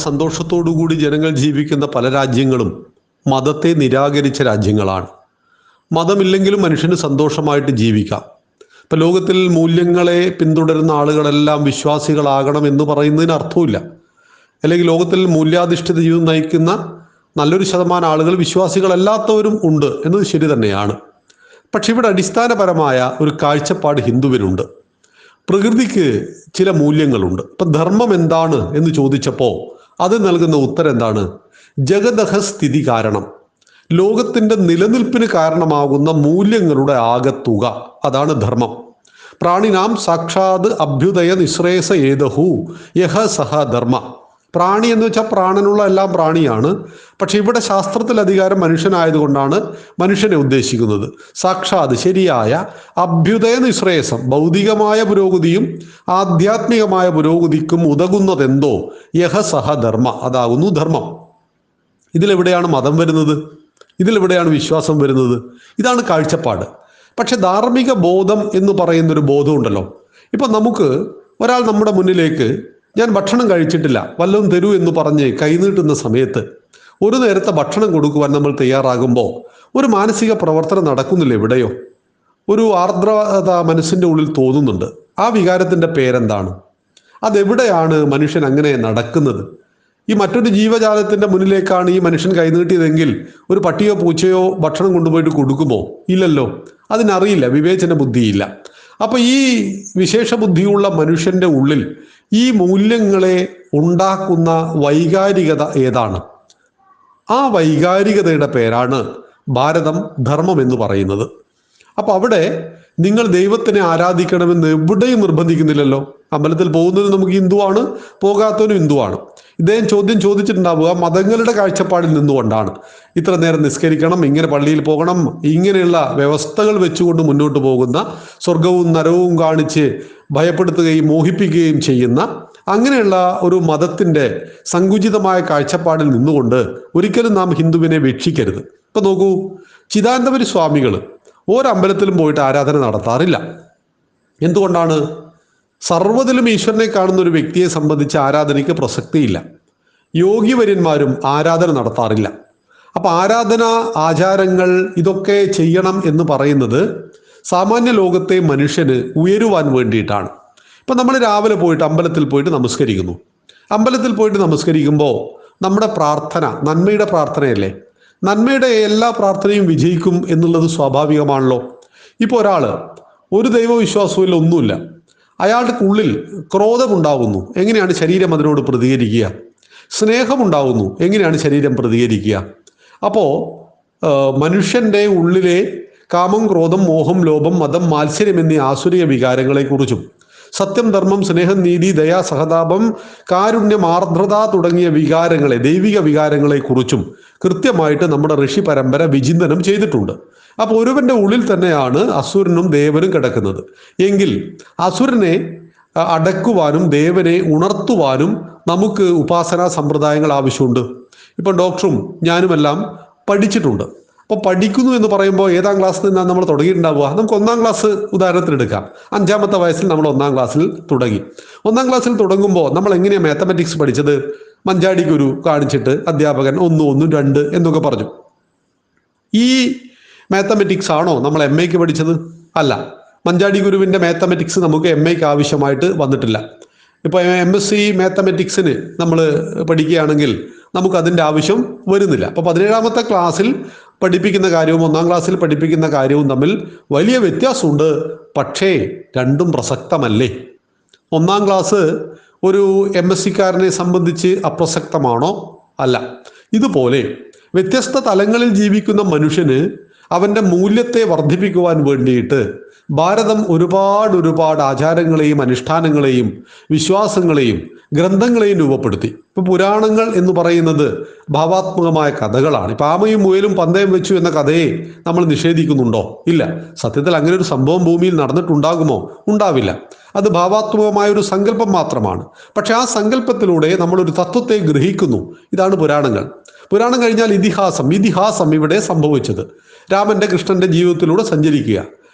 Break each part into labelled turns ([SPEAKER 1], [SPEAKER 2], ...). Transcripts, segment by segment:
[SPEAKER 1] സന്തോഷത്തോടുകൂടി ജനങ്ങൾ ജീവിക്കുന്ന പല രാജ്യങ്ങളും മതത്തെ നിരാകരിച്ച രാജ്യങ്ങളാണ്. മതമില്ലെങ്കിലും മനുഷ്യന് സന്തോഷമായിട്ട് ജീവിക്കാം. ഇപ്പം ലോകത്തിൽ മൂല്യങ്ങളെ പിന്തുടരുന്ന ആളുകളെല്ലാം വിശ്വാസികളാകണം എന്ന് പറയുന്നതിന് അർത്ഥമില്ല. അല്ലെങ്കിൽ ലോകത്തിൽ മൂല്യാധിഷ്ഠിത ജീവിതം നയിക്കുന്ന നല്ലൊരു ശതമാനം ആളുകൾ വിശ്വാസികളല്ലാത്തവരും ഉണ്ട് എന്നത് ശരി തന്നെയാണ്. പക്ഷെ ഇവിടെ അടിസ്ഥാനപരമായ ഒരു കാഴ്ചപ്പാട് ഹിന്ദുവിനുണ്ട്. പ്രകൃതിക്ക് ചില മൂല്യങ്ങളുണ്ട്. ഇപ്പം ധർമ്മം എന്താണ് എന്ന് ചോദിച്ചപ്പോൾ അത് നൽകുന്ന ഉത്തരം എന്താണ്? ജഗതഃ സ്ഥിതി കാരണം, ലോകത്തിൻ്റെ നിലനിൽപ്പിന് കാരണമാകുന്ന മൂല്യങ്ങളുടെ ആകത്തുക, അതാണ് ധർമ്മം. പ്രാണിനാം സാക്ഷാത് അഭ്യുദയ നിശ്രേയസ ഏതഹു യഹ സഹ ധർമ്മ. പ്രാണി എന്ന് വെച്ചാൽ പ്രാണനുള്ള എല്ലാം പ്രാണിയാണ്. പക്ഷെ ഇവിടെ ശാസ്ത്രത്തിൽ അധികാരം മനുഷ്യനായതുകൊണ്ടാണ് മനുഷ്യനെ ഉദ്ദേശിക്കുന്നത്. സാക്ഷാത് ശരിയായ അഭ്യുദയ നിശ്രേയസം, ഭൗതികമായ പുരോഗതിയും ആധ്യാത്മികമായ പുരോഗതിക്കും ഉതകുന്നതെന്തോ യഹ സഹ ധർമ്മ, അതാകുന്നു ധർമ്മം. ഇതിലെവിടെയാണ് മതം വരുന്നത്? ഇതിലെവിടെയാണ് വിശ്വാസം വരുന്നത്? ഇതാണ് കാഴ്ചപ്പാട്. പക്ഷെ ധാർമ്മിക ബോധം എന്ന് പറയുന്നൊരു ബോധമുണ്ടല്ലോ. ഇപ്പം നമുക്ക് ഒരാൾ നമ്മുടെ മുന്നിലേക്ക് ഞാൻ ഭക്ഷണം കഴിച്ചിട്ടില്ല, വല്ലതും തരൂ എന്ന് പറഞ്ഞ് കൈനീട്ടുന്ന സമയത്ത് ഒരു നേരത്തെ ഭക്ഷണം കൊടുക്കുവാൻ നമ്മൾ തയ്യാറാകുമ്പോൾ ഒരു മാനസിക പ്രവർത്തനം നടക്കുന്നില്ല എവിടെയോ? ഒരു ആർദ്രത മനസ്സിൻ്റെ ഉള്ളിൽ തോന്നുന്നുണ്ട്. ആ വികാരത്തിൻ്റെ പേരെന്താണ്? അതെവിടെയാണ് മനുഷ്യൻ അങ്ങനെ നടക്കുന്നത്? ഈ മറ്റൊരു ജീവജാലത്തിൻ്റെ മുന്നിലേക്കാണ് ഈ മനുഷ്യൻ കൈനീട്ടിയതെങ്കിൽ ഒരു പട്ടിയോ പൂച്ചയോ ഭക്ഷണം കൊണ്ടുപോയിട്ട് കൊടുക്കുമോ? ഇല്ലല്ലോ. അതിനറിയില്ല, വിവേചന ബുദ്ധിയില്ല. അപ്പൊ ഈ വിശേഷ ബുദ്ധിയുള്ള മനുഷ്യന്റെ ഉള്ളിൽ ഈ മൂല്യങ്ങളെ ഉണ്ടാക്കുന്ന വൈകാരികത ഏതാണ്? ആ വൈകാരികതയുടെ പേരാണ് ഭാരതം ധർമ്മം എന്ന് പറയുന്നത്. അപ്പൊ അവിടെ നിങ്ങൾ ദൈവത്തിനെ ആരാധിക്കണമെന്ന് എവിടെയും നിർബന്ധിക്കുന്നില്ലല്ലോ. അമ്പലത്തിൽ പോകുന്നതിന് നമുക്ക് ഹിന്ദുവാണ്, പോകാത്തവനും ഹിന്ദുവാണ്. ഇദ്ദേഹം ചോദ്യം ചോദിച്ചിട്ടുണ്ടാവുക മതങ്ങളുടെ കാഴ്ചപ്പാടിൽ നിന്നുകൊണ്ടാണ്. ഇത്ര നേരം നിസ്കരിക്കണം, ഇങ്ങനെ പള്ളിയിൽ പോകണം, ഇങ്ങനെയുള്ള വ്യവസ്ഥകൾ വെച്ചുകൊണ്ട് മുന്നോട്ട് പോകുന്ന, സ്വർഗവും നരകവും കാണിച്ച് ഭയപ്പെടുത്തുകയും മോഹിപ്പിക്കുകയും ചെയ്യുന്ന അങ്ങനെയുള്ള ഒരു മതത്തിൻ്റെ സങ്കുചിതമായ കാഴ്ചപ്പാടിൽ നിന്നുകൊണ്ട് ഒരിക്കലും നാം ഹിന്ദുവിനെ വീക്ഷിക്കരുത്. ഇപ്പൊ നോക്കൂ, ചിദാനന്ദപുരി സ്വാമികൾ ഒരമ്പലത്തിലും പോയിട്ട് ആരാധന നടത്താറില്ല. എന്തുകൊണ്ടാണ്? സർവ്വതിലും ഈശ്വരനെ കാണുന്ന ഒരു വ്യക്തിയെ സംബന്ധിച്ച് ആരാധനയ്ക്ക് പ്രസക്തിയില്ല. യോഗിവര്യന്മാരും ആരാധന നടത്താറില്ല. അപ്പൊ ആരാധന, ആചാരങ്ങൾ ഇതൊക്കെ ചെയ്യണം എന്ന് പറയുന്നത് സാമാന്യ ലോകത്തെ മനുഷ്യന് ഉയരുവാൻ വേണ്ടിയിട്ടാണ്. ഇപ്പം നമ്മൾ രാവിലെ പോയിട്ട് അമ്പലത്തിൽ പോയിട്ട് നമസ്കരിക്കുന്നു. അമ്പലത്തിൽ പോയിട്ട് നമസ്കരിക്കുമ്പോൾ നമ്മുടെ പ്രാർത്ഥന നന്മയുടെ പ്രാർത്ഥനയല്ലേ? നന്മയുടെ എല്ലാ പ്രാർത്ഥനയും വിജയിക്കും എന്നുള്ളത് സ്വാഭാവികമാണല്ലോ. ഇപ്പോൾ ഒരാൾ ഒരു ദൈവവിശ്വാസവും ഒന്നുമില്ല, അയാളുടെ ഉള്ളിൽ ക്രോധമുണ്ടാകുന്നു, എങ്ങനെയാണ് ശരീരം അതിനോട് പ്രതികരിക്കുക? സ്നേഹമുണ്ടാകുന്നു, എങ്ങനെയാണ് ശരീരം പ്രതികരിക്കുക? അപ്പോൾ മനുഷ്യൻ്റെ ഉള്ളിലെ കാമം, ക്രോധം, മോഹം, ലോഭം, മതം, മാത്സര്യം എന്നീ ആസുരിക വികാരങ്ങളെക്കുറിച്ചും സത്യം, ധർമ്മം, സ്നേഹം, നീതി, ദയ, സഹതാപം, കാരുണ്യം, ആർദ്രത തുടങ്ങിയ വികാരങ്ങളെ, ദൈവിക വികാരങ്ങളെക്കുറിച്ചും കൃത്യമായിട്ട് നമ്മുടെ ഋഷി പരമ്പര വിചിന്തനം ചെയ്തിട്ടുണ്ട്. അപ്പോൾ ഒരുവന്റെ ഉള്ളിൽ തന്നെയാണ് അസുരനും ദേവനും കിടക്കുന്നത്. എങ്കിൽ അസുരനെ അടക്കുവാനും ദേവനെ ഉണർത്തുവാനും നമുക്ക് ഉപാസനാ സമ്പ്രദായങ്ങൾ ആവശ്യമുണ്ട്. ഇപ്പം ഡോക്ടറും ഞാനുമെല്ലാം പഠിച്ചിട്ടുണ്ട്. അപ്പോൾ പഠിക്കുന്നു എന്ന് പറയുമ്പോൾ ഏതാം ക്ലാസ്സിൽ നിന്നാണ് നമ്മൾ തുടങ്ങിയിട്ടുണ്ടാവുക? നമുക്ക് 1-ാം ക്ലാസ് ഉദാഹരണത്തിനെടുക്കാം. 5-ാമത്തെ വയസ്സിൽ നമ്മൾ 1-ാം ക്ലാസ്സിൽ തുടങ്ങി. 1-ാം ക്ലാസ്സിൽ തുടങ്ങുമ്പോൾ നമ്മൾ എങ്ങനെയാണ് മാത്തമാറ്റിക്സ് പഠിച്ചത്? മഞ്ചാടി ഗുരു കാണിച്ചിട്ട് അധ്യാപകൻ 1 1 2 എന്നൊക്കെ പറഞ്ഞു. ഈ മാത്തമാറ്റിക്സ് ആണോ നമ്മൾ MA പഠിച്ചത്? അല്ല. മഞ്ചാടി ഗുരുവിൻ്റെ മാത്തമാറ്റിക്സ് നമുക്ക് MA ആവശ്യമായിട്ട് വന്നിട്ടില്ല. ഇപ്പോൾ MSc മാത്തമാറ്റിക്സിന് നമ്മൾ പഠിക്കുകയാണെങ്കിൽ നമുക്ക് അതിൻ്റെ ആവശ്യം വരുന്നില്ല. അപ്പോൾ 17-ാമത്തെ ക്ലാസ്സിൽ പഠിപ്പിക്കുന്ന കാര്യവും 1-ാം ക്ലാസ്സിൽ പഠിപ്പിക്കുന്ന കാര്യവും തമ്മിൽ വലിയ വ്യത്യാസമുണ്ട്. പക്ഷേ രണ്ടും പ്രസക്തമല്ലേ? 1-ാം ക്ലാസ് ഒരു MScക്കാരനെ സംബന്ധിച്ച് അപ്രസക്തമാണോ? അല്ല. ഇതുപോലെ വ്യത്യസ്ത തലങ്ങളിൽ ജീവിക്കുന്ന മനുഷ്യന് അവൻ്റെ മൂല്യത്തെ വർദ്ധിപ്പിക്കുവാൻ വേണ്ടിയിട്ട് ഭാരതം ഒരുപാട് ആചാരങ്ങളെയും അനുഷ്ഠാനങ്ങളെയും വിശ്വാസങ്ങളെയും ഗ്രന്ഥങ്ങളെയും രൂപപ്പെടുത്തി. ഇപ്പൊ പുരാണങ്ങൾ എന്ന് പറയുന്നത് ഭാവാത്മകമായ കഥകളാണ്. ഇപ്പൊ ആമയും മുയലും പന്തയം വെച്ചു എന്ന കഥയെ നമ്മൾ നിഷേധിക്കുന്നുണ്ടോ? ഇല്ല. സത്യത്തിൽ അങ്ങനെ ഒരു സംഭവം ഭൂമിയിൽ നടന്നിട്ടുണ്ടാകുമോ? ഉണ്ടാവില്ല. അത് ഭാവാത്മകമായ ഒരു സങ്കല്പം മാത്രമാണ്. പക്ഷെ ആ സങ്കല്പത്തിലൂടെ നമ്മളൊരു തത്വത്തെ ഗ്രഹിക്കുന്നു. ഇതാണ് പുരാണങ്ങൾ. പുരാണം കഴിഞ്ഞാൽ ഇതിഹാസം ഇവിടെ സംഭവിച്ചത്. രാമന്റെ കൃഷ്ണന്റെ ജീവിതത്തിലൂടെ സഞ്ചരിക്കുക.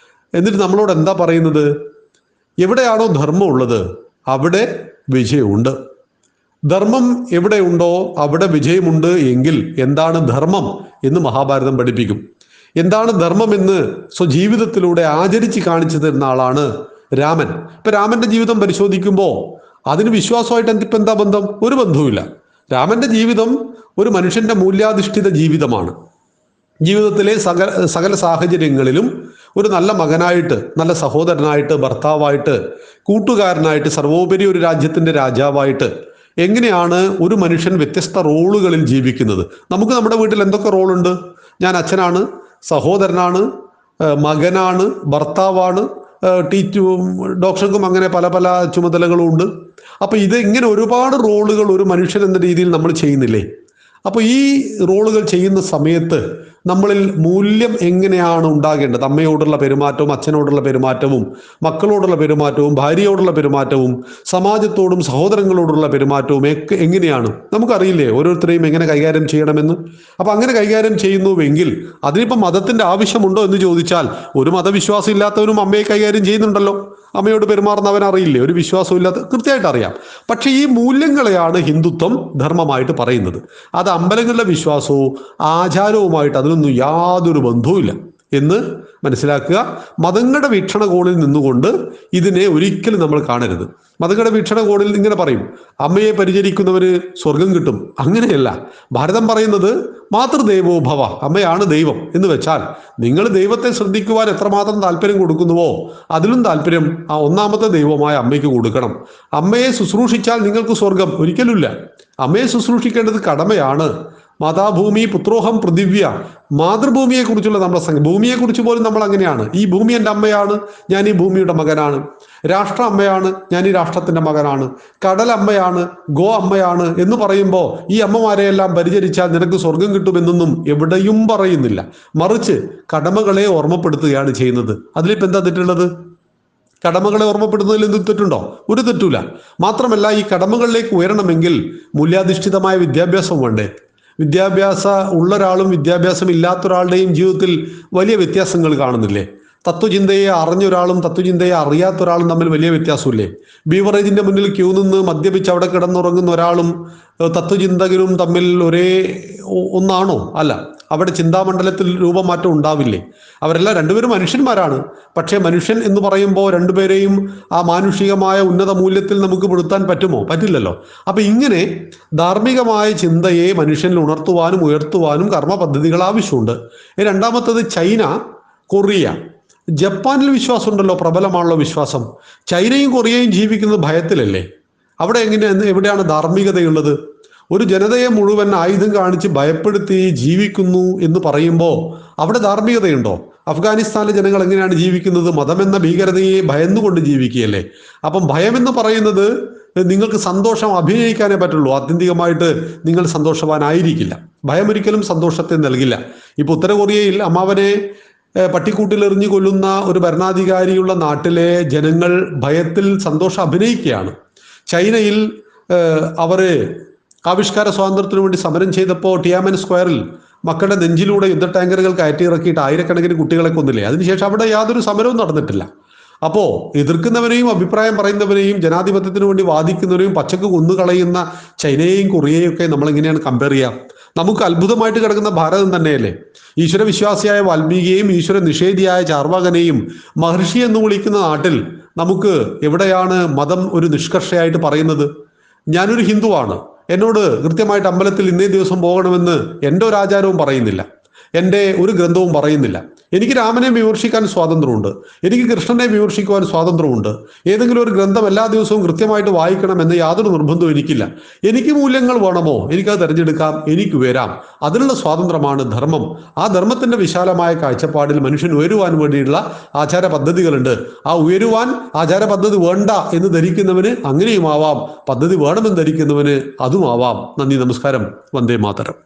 [SPEAKER 1] എന്നിട്ട് നമ്മളോട് എന്താ പറയുന്നത്? എവിടെയാണോ ധർമ്മം ഉള്ളത് അവിടെ വിജയമുണ്ട്. ധർമ്മം എവിടെയുണ്ടോ അവിടെ വിജയമുണ്ട് എങ്കിൽ എന്താണ് ധർമ്മം എന്ന് മഹാഭാരതം പഠിപ്പിക്കും. എന്താണ് ധർമ്മം എന്ന് സ്വജീവിതത്തിലൂടെ ആചരിച്ച് കാണിച്ചു തരുന്ന ആളാണ് രാമൻ. ഇപ്പൊ രാമന്റെ ജീവിതം പരിശോധിക്കുമ്പോൾ അതിന് വിശ്വാസമായിട്ട് ഇപ്പൊ എന്താ ബന്ധം? ഒരു ബന്ധവുമില്ല. രാമന്റെ ജീവിതം ഒരു മനുഷ്യന്റെ മൂല്യാധിഷ്ഠിത ജീവിതമാണ്. ജീവിതത്തിലെ സകല സാഹചര്യങ്ങളിലും ഒരു നല്ല മകനായിട്ട്, നല്ല സഹോദരനായിട്ട്, ഭർത്താവായിട്ട്, കൂട്ടുകാരനായിട്ട്, സർവോപരി ഒരു രാജ്യത്തിന്റെ രാജാവായിട്ട് എങ്ങനെയാണ് ഒരു മനുഷ്യൻ വ്യത്യസ്ത റോളുകളിൽ ജീവിക്കുന്നത്? നമുക്ക് നമ്മുടെ വീട്ടിൽ എന്തൊക്കെ റോളുണ്ട്? ഞാൻ അച്ഛനാണ്, സഹോദരനാണ്, മകനാണ്, ഭർത്താവാണ്, ഡോക്ടർക്കും അങ്ങനെ പല പല ചുമതലകളും ഉണ്ട്. അപ്പൊ ഇത് ഇങ്ങനെ ഒരുപാട് റോളുകൾ ഒരു മനുഷ്യൻ എന്ന രീതിയിൽ നമ്മൾ ചെയ്യുന്നില്ലേ? അപ്പോൾ ഈ റോളുകൾ ചെയ്യുന്ന സമയത്ത് നമ്മളിൽ മൂല്യം എങ്ങനെയാണ് ഉണ്ടാകേണ്ടത്? അമ്മയോടുള്ള പെരുമാറ്റവും, അച്ഛനോടുള്ള പെരുമാറ്റവും, മക്കളോടുള്ള പെരുമാറ്റവും, ഭാര്യയോടുള്ള പെരുമാറ്റവും, സമാജത്തോടും സഹോദരങ്ങളോടുള്ള പെരുമാറ്റവും ഒക്കെ എങ്ങനെയാണ്? നമുക്കറിയില്ലേ ഓരോരുത്തരെയും എങ്ങനെ കൈകാര്യം ചെയ്യണമെന്ന്? അപ്പൊ അങ്ങനെ കൈകാര്യം ചെയ്യുന്നുവെങ്കിൽ അതിനിപ്പം മതത്തിന്റെ ആവശ്യമുണ്ടോ എന്ന് ചോദിച്ചാൽ, ഒരു മതവിശ്വാസം ഇല്ലാത്തവരും അമ്മയെ കൈകാര്യം ചെയ്യുന്നുണ്ടല്ലോ. അമ്മയോട് പെരുമാറുന്നവൻ അറിയില്ലേ? ഒരു വിശ്വാസവും ഇല്ലാത്ത കൃത്യമായിട്ട് അറിയാം. പക്ഷെ ഈ മൂല്യങ്ങളെയാണ് ഹിന്ദുത്വം ധർമ്മമായിട്ട് പറയുന്നത്. അത് അമ്പലങ്ങളിലെ വിശ്വാസവും ആചാരവുമായിട്ട് അതിനൊന്നും യാതൊരു ബന്ധവുമില്ല എന്ന് മനസ്സിലാക്കുക. മതങ്ങളുടെ വീക്ഷണകോണിൽ നിന്നുകൊണ്ട് ഇതിനെ ഒരിക്കലും നമ്മൾ കാണരുത്. മതങ്ങളുടെ വീക്ഷണകോണിൽ ഇങ്ങനെ പറയും, അമ്മയെ പരിചരിക്കുന്നവര് സ്വർഗം കിട്ടും. അങ്ങനെയല്ല. ഭാരതം പറയുന്നത് മാതൃദേവോ ഭവ, അമ്മയാണ് ദൈവം എന്ന് വെച്ചാൽ നിങ്ങൾ ദൈവത്തെ ശ്രദ്ധിക്കുവാൻ എത്രമാത്രം താല്പര്യം കൊടുക്കുന്നുവോ അതിലും താല്പര്യം ആ ഒന്നാമത്തെ ദൈവമായ അമ്മയ്ക്ക് കൊടുക്കണം. അമ്മയെ ശുശ്രൂഷിച്ചാൽ നിങ്ങൾക്ക് സ്വർഗം ഒരിക്കലുമില്ല. അമ്മയെ ശുശ്രൂഷിക്കേണ്ടത് കടമയാണ്. മാതാഭൂമി പുത്രോഹം പൃഥിവ്യ, മാതൃഭൂമിയെ കുറിച്ചുള്ള നമ്മുടെ ഭൂമിയെ കുറിച്ച് പോലും നമ്മൾ അങ്ങനെയാണ്. ഈ ഭൂമി എൻ്റെ അമ്മയാണ്, ഞാൻ ഈ ഭൂമിയുടെ മകനാണ്. രാഷ്ട്ര അമ്മയാണ്, ഞാൻ ഈ രാഷ്ട്രത്തിന്റെ മകനാണ്. കടൽ അമ്മയാണ്, ഗോ അമ്മയാണ് എന്ന് പറയുമ്പോൾ ഈ അമ്മമാരെയെല്ലാം പരിചരിച്ചാൽ നിനക്ക് സ്വർഗം കിട്ടുമെന്നൊന്നും എവിടെയും പറയുന്നില്ല. മറിച്ച് കടമകളെ ഓർമ്മപ്പെടുത്തുകയാണ് ചെയ്യുന്നത്. അതിലിപ്പോൾ എന്താ തെറ്റുള്ളത്? കടമകളെ ഓർമ്മപ്പെടുന്നതിൽ എന്ത് തെറ്റുണ്ടോ? ഒരു തെറ്റൂല. മാത്രമല്ല, ഈ കടമകളിലേക്ക് ഉയരണമെങ്കിൽ മൂല്യാധിഷ്ഠിതമായ വിദ്യാഭ്യാസം വേണ്ടേ? വിദ്യാഭ്യാസ ഉള്ള ഒരാളും വിദ്യാഭ്യാസം ഇല്ലാത്ത ഒരാളുടെയും ജീവിതത്തിൽ വലിയ വ്യത്യാസങ്ങൾ കാണുന്നില്ലേ? തത്വചിന്തയെ അറിഞ്ഞ ഒരാളും തത്വചിന്തയെ അറിയാത്ത ഒരാളും തമ്മിൽ വലിയ വ്യത്യാസമില്ലേ? ബീവറേജിന്റെ മുന്നിൽ ക്യൂ നിന്ന് മദ്യപിച്ച് അവിടെ കിടന്നുറങ്ങുന്ന ഒരാളും തത്വചിന്തകനും തമ്മിൽ ഒരേ ഒന്നാണോ? അല്ല. അവിടെ ചിന്താമണ്ഡലത്തിൽ രൂപമാറ്റം ഉണ്ടാവില്ലേ? അവരെല്ലാം രണ്ടുപേരും മനുഷ്യന്മാരാണ്. പക്ഷേ മനുഷ്യൻ എന്ന് പറയുമ്പോൾ രണ്ടുപേരെയും ആ മാനുഷികമായ ഉന്നത മൂല്യത്തിൽ നമുക്ക് പെടുത്താൻ പറ്റുമോ? പറ്റില്ലല്ലോ. അപ്പൊ ഇങ്ങനെ ധാർമ്മികമായ ചിന്തയെ മനുഷ്യനിൽ ഉണർത്തുവാനും ഉയർത്തുവാനും കർമ്മ പദ്ധതികൾ ആവശ്യമുണ്ട്. രണ്ടാമത്തത് ചൈന, കൊറിയ, ജപ്പാനിൽ വിശ്വാസം ഉണ്ടല്ലോ, പ്രബലമാണല്ലോ വിശ്വാസം. ചൈനയും കൊറിയയും ജീവിക്കുന്നത് ഭയത്തിലല്ലേ? അവിടെ എവിടെയാണ് ധാർമ്മികതയുള്ളത്? ഒരു ജനതയെ മുഴുവൻ ആയുധം കാണിച്ച് ഭയപ്പെടുത്തി ജീവിക്കുന്നു എന്ന് പറയുമ്പോൾ അവിടെ ധാർമ്മികതയുണ്ടോ? അഫ്ഗാനിസ്ഥാനിലെ ജനങ്ങൾ എങ്ങനെയാണ് ജീവിക്കുന്നത്? മതമെന്ന ഭീകരതയെ ഭയന്നുകൊണ്ട് ജീവിക്കുകയല്ലേ? അപ്പം ഭയം എന്ന് പറയുന്നത് നിങ്ങൾക്ക് സന്തോഷം അഭിനയിക്കാനേ പറ്റുള്ളൂ. ആത്യന്തികമായിട്ട് നിങ്ങൾ സന്തോഷവാനായിരിക്കില്ല. ഭയം ഒരിക്കലും സന്തോഷത്തെ നൽകില്ല. ഇപ്പൊ ഉത്തര കൊറിയയിൽ അമ്മാവനെ പട്ടിക്കൂട്ടിലെറിഞ്ഞു കൊല്ലുന്ന ഒരു ഭരണാധികാരിയുള്ള നാട്ടിലെ ജനങ്ങൾ ഭയത്തിൽ സന്തോഷം അഭിനയിക്കുകയാണ്. ചൈനയിൽ അവര് ആവിഷ്കാര സ്വാതന്ത്ര്യത്തിനു വേണ്ടി സമരം ചെയ്തപ്പോൾ ടിയാമൻ സ്ക്വയറിൽ മക്കളുടെ നെഞ്ചിലൂടെ യുദ്ധ ടാങ്കറുകൾ കയറ്റി ഇറക്കിയിട്ട് ആയിരക്കണക്കിന് കുട്ടികളെ കൊന്നില്ലേ? അതിനുശേഷം അവിടെ യാതൊരു സമരവും നടന്നിട്ടില്ല. അപ്പോ എതിർക്കുന്നവരെയും അഭിപ്രായം പറയുന്നവരെയും ജനാധിപത്യത്തിന് വേണ്ടി വാദിക്കുന്നവരെയും പച്ചക്ക് കൊന്നുകളയുന്ന ചൈനയെയും കൊറിയയും ഒക്കെ നമ്മൾ എങ്ങനെയാണ് കമ്പയർ ചെയ്യാം? നമുക്ക് അത്ഭുതമായിട്ട് കിടക്കുന്ന ഭാരതം തന്നെയല്ലേ? ഈശ്വര വിശ്വാസിയായ വാൽമീകിയെയും ഈശ്വര നിഷേധിയായ ചാർവാകനെയും മഹർഷി എന്ന് വിളിക്കുന്ന നാട്ടിൽ നമുക്ക് എവിടെയാണ് മതം ഒരു നിഷ്കർഷയായിട്ട് പറയുന്നത്? ഞാനൊരു ഹിന്ദുവാണ്, എന്നോട് കൃത്യമായിട്ട് അമ്പലത്തിൽ ഇന്നേ ദിവസം പോകണമെന്ന് എൻ്റെ ഒരു ആചാരവും പറയുന്നില്ല, എൻ്റെ ഒരു ഗ്രന്ഥവും പറയുന്നില്ല. എനിക്ക് രാമനെ വിമർശിക്കാൻ സ്വാതന്ത്ര്യമുണ്ട്, എനിക്ക് കൃഷ്ണനെ വിമർശിക്കുവാൻ സ്വാതന്ത്ര്യമുണ്ട്. ഏതെങ്കിലും ഒരു ഗ്രന്ഥം എല്ലാ ദിവസവും കൃത്യമായിട്ട് വായിക്കണമെന്ന് യാതൊരു നിർബന്ധവും എനിക്കില്ല. എനിക്ക് മൂല്യങ്ങൾ വേണമോ എനിക്കത് തിരഞ്ഞെടുക്കാം, എനിക്ക് ഉയരാം. അതിനുള്ള സ്വാതന്ത്ര്യമാണ് ധർമ്മം. ആ ധർമ്മത്തിന്റെ വിശാലമായ കാഴ്ചപ്പാടിൽ മനുഷ്യൻ ഉയരുവാൻ വേണ്ടിയുള്ള ആചാര പദ്ധതികളുണ്ട്. ആ ഉയരുവാൻ ആചാര പദ്ധതി വേണ്ട എന്ന് ധരിക്കുന്നവന് അങ്ങനെയുമാവാം, പദ്ധതി വേണമെന്ന് ധരിക്കുന്നവന് അതുമാവാം. നന്ദി, നമസ്കാരം. വന്ദേ മാതരം.